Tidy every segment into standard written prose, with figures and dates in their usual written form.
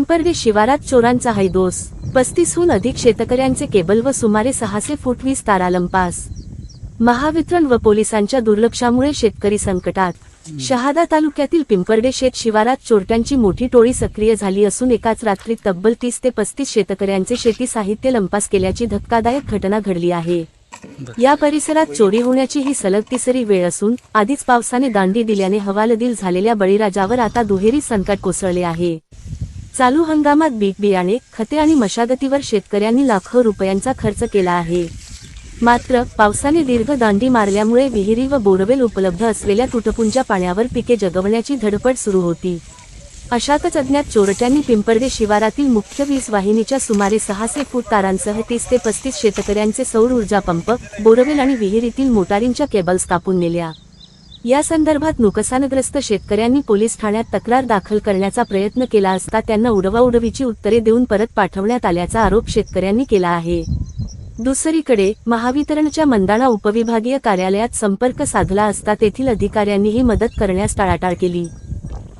पिंपरडे शिवारात चोरांचा हैदोस। 35हून अधिक शेतकऱ्यांचे केबल व सुमारे 600 फूट वीज तारा लंपास। महावितरण व पोलिसांच्या दुर्लक्षामुळे शेतकरी संकटात। शहादा तालुक्यातील पिंपरडे शेत शिवारात चोरट्यांची मोठी टोळी सक्रिय झाली असून एकाच रात्रीत तब्बल 30 ते 35 शेतकऱ्यांचे शेती साहित्य लंपास केल्याची धक्कादायक घटना घडली आहे। या परिसरात चोरी होण्याची ही सलग तिसरी वेळ असून आधीच पावसाने दांडी दिल्याने हवालदिल झालेल्या बळीराजावर आता दुहेरी संकट कोसळले आहे। चालू हंगामात बी बियाणे, खते आणि मशागतीवर शेतकऱ्यांनी लाखो रुपयांचा खर्च केला आहे। मात्र पावसाने दीर्घ दांडी मारल्यामुळे विहिरी व बोरवेल उपलब्ध असलेल्या तुटपुंजा पाण्यावर पिके जगवण्याची धडपड सुरू होती। अशातच अज्ञात चोरट्यांनी पिंपरडे शिवारातील मुख्य वीज वाहिनीच्या सुमारे 600 फूट तारांसह 30 ते 35 शेतकऱ्यांचे सौर ऊर्जा पंप, बोरवेल आणि विहिरीतील मोटारींच्या केबल्स कापून नेल्या। या संदर्भात नुकसानग्रस्त शेतकऱ्यांनी पोलीस ठाण्यात तक्रार दाखल करण्याचा प्रयत्न केला असता त्यांना उडवाउडवीची उत्तरे देऊन परत पाठवण्यात आल्याचा आरोप शेतकऱ्यांनी केला आहे। दुसरीकडे महावितरणच्या मंदाणा उपविभागीय कार्यालयात संपर्क साधला असता तेथील अधिकाऱ्यांनीही मदत करण्यास टाळाटाळ केली।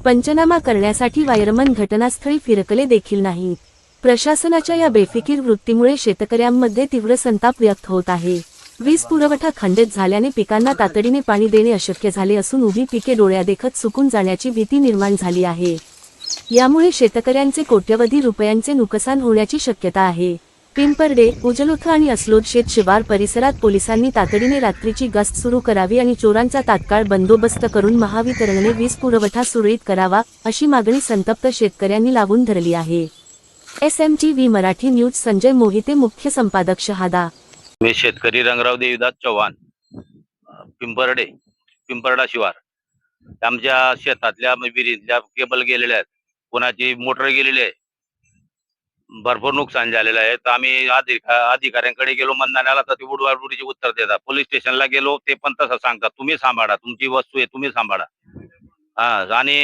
पंचनामा करण्यासाठी वायरमन घटनास्थळी फिरकले देखील नाहीत। प्रशासनाच्या या बेफिकीर वृत्तीमुळे शेतकऱ्यांमध्ये तीव्र संताप व्यक्त होत आहे। वीज पुरवठा खंडित झाल्याने पिकांना तातडीने पाणी देणे अशक्य झाले असून उभी पिके डोळ्यादेखत सुकून जाण्याची भीती निर्माण झाली आहे। यामुळे शेतकऱ्यांचे कोट्यवधी रुपयांचे नुकसान होण्याची शक्यता आहे। पिंपरडे, उजलोथ आणि अस्लोद शेत शिवार परिसरात पोलिसांनी तातडीने रात्रीची गस्त सुरू करावी आणि चोरांचा तात्काळ बंदोबस्त करून महावितरणने वीज पुरवठा सुरळीत करावा, अशी मागणी संतप्त शेतकऱ्यांनी लावून धरली आहे। SMTV मराठी न्यूज संजय मोहिते, मुख्य संपादक, शहादा। मी शेतकरी रंगराव देवीदास चव्हाण, पिंपरडा शिवार। आमच्या शेतातल्या विहिरीतल्या केबल गेलेल्या आहेत, कोणाची मोटर गेलेली आहे, भरपूर नुकसान झालेलं आहे। तर आम्ही अधिकाऱ्यांकडे गेलो मंदाण्याला, तर ते उडवाउडवीचे उत्तर देतात। पोलीस स्टेशनला गेलो, ते पण तसं सांगतात, तुम्ही सांभाळा, तुमची वस्तू आहे तुम्ही सांभाळा। आणि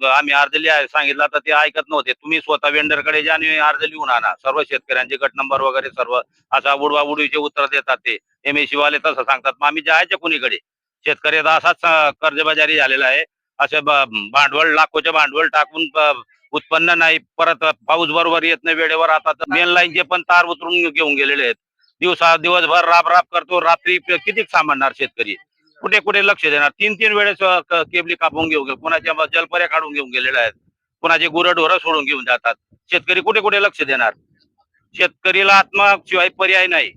आम्ही अर्ज लिहायला सांगितलं तर ते ऐकत नव्हते। तुम्ही स्वतः वेंडरकडे जा आणि अर्ज लिहून आणा, सर्व शेतकऱ्यांचे गट नंबर वगैरे सर्व, असा उडवाउडवीचे उत्तर देतात ते MSC वाले तसं सांगतात। मग आम्ही जायचं कुणीकडे? शेतकऱ्याचा असाच कर्जबाजारी झालेला आहे। असे भांडवल, लाखोचे भांडवल टाकून उत्पन्न नाही, परत पाऊस बरोबर येत नाही वेळेवर। आता मेन लाईनचे पण तार उतरून घेऊन गेलेले आहेत। दिवसभर राब करतो, रात्री किती सांभाळणार शेतकरी? कुठे कुठे लक्ष देणार? 3 वेळेस केबली कापून घेऊन गेले, कोणाच्या जलपर्या काढून घेऊन गेलेल्या आहेत, कोणाचे गुरंढोरं सोडून घेऊन जातात। शेतकरी कुठे कुठे लक्ष देणार? शेतकरीला आत्माशिवाय पर्याय नाही।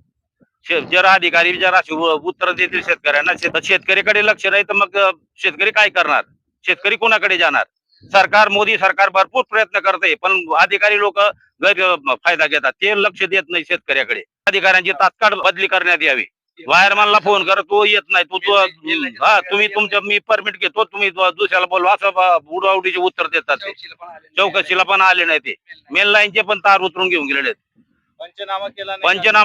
जर अधिकारी जर उत्तर देतील शेतकऱ्यांना, शेतकरीकडे लक्ष नाही तर मग शेतकरी काय करणार? शेतकरी कोणाकडे जाणार? सरकार, मोदी सरकार भरपूर प्रयत्न करते, पण अधिकारी लोक गैरफायदा घेतात, ते लक्ष देत नाही शेतकऱ्याकडे। अधिकाऱ्यांची तात्काळ बदली करण्यात यावी। वायरमॅनला फोन कर, तो येत नाही, तुम्ही तुमच्या मी परमिट घेतो, तुम्ही दुसऱ्याला बोलवा, असं उडवाउडीचे उत्तर देतात ते। चौकशीला पण आले नाही ते। मेन लाईनचे पण तार उतरून घेऊन गेलेले आहेत। पंचनामा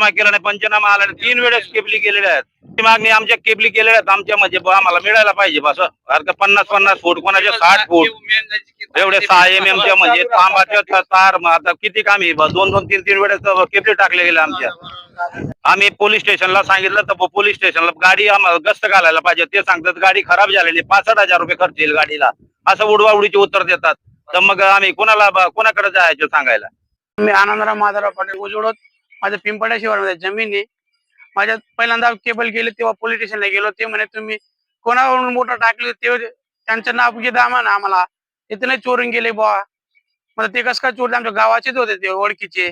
केला नाही, पंचनामा आला नाही। 3 वेळेस केबली गेलेल्या आहेत। ती मागणी आमच्या केबली केलेल्या आहेत, आमच्या म्हणजे आम्हाला मिळायला पाहिजे बस। 50 फूट, कोणाचे 60 फूट, एवढे 6 MM च्या म्हणजे तांबाच्या तार। आता किती आम्ही 2-3 वेळेस केबली टाकले गेले आमच्या। आम्ही पोलीस स्टेशनला सांगितलं, तर पोलीस स्टेशनला गाडी आम्हाला गस्त घालायला पाहिजे, ते सांगतात गाडी खराब झालेली, 65,000 रुपये खर्च येईल गाडीला, असं उडवाउडीचे उत्तर देतात। तर मग आम्ही कोणाकडे जायचं सांगायला? मी आनंदराव माधवराव पाटील, उजवडोत, माझ्या पिंपरडा शिवारमध्ये जमीन आहे। माझ्या पहिल्यांदा केबल गेले तेव्हा पोलीस स्टेशनला गेलो, ते म्हणे तुम्ही कोणावरून मोटर टाकली, ते त्यांचं नाव घेत आम्हाला इथे चोरून गेले बुवा। मग ते कसं काय चोरले? आमच्या गावाचेच होते ते, ओळखीचे।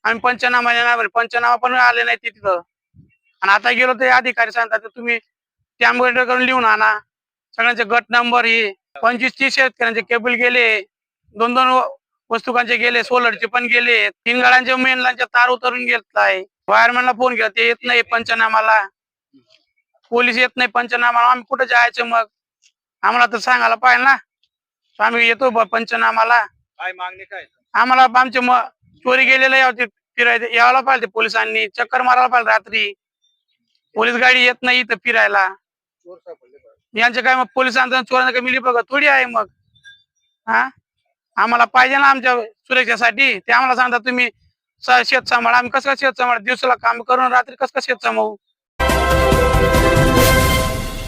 आम्ही पंचनामा पण आले नाही तिथं। आणि आता गेलो ते अधिकारी सांगतात तुम्ही त्यामुळे करून लिहून आणा, सगळ्यांचे गट नंबर हे। 25-30 शेतकऱ्यांचे केबल गेले, 2 वस्तुकांचे गेले, सोलरचे पण गेले, 3 गाड्यांचे मेन लाईनचे तार उतरून घेतलाय। वायरमॅनला फोन केला, ते येत नाही पंचनामाला, पोलीस येत नाही पंचनामाला। आम्ही कुठे जायचं मग? आम्हाला तर सांगायला पाहिजे ना, आम्ही येतो पंचनामाला। काय मागणी काय? आम्हाला आमचे चोरी गेलेले फिरायचं यायला पाहिजे, पोलिसांनी चक्कर मारायला पाहिजे रात्री। पोलीस गाडी येत नाही इथं फिरायला। यांचे काय मग पोलिसांचा चोरांना काय मिली बघा थोडी आहे मग? आम्हाला पाहिजे ना आमच्या सुरक्षेसाठी। ते आम्हाला सांगतात तुम्ही शेत सांभाळा। आम्ही कसं शेत सांभाळ? दिवसाला काम करून रात्री कसं शेत सांभाळू?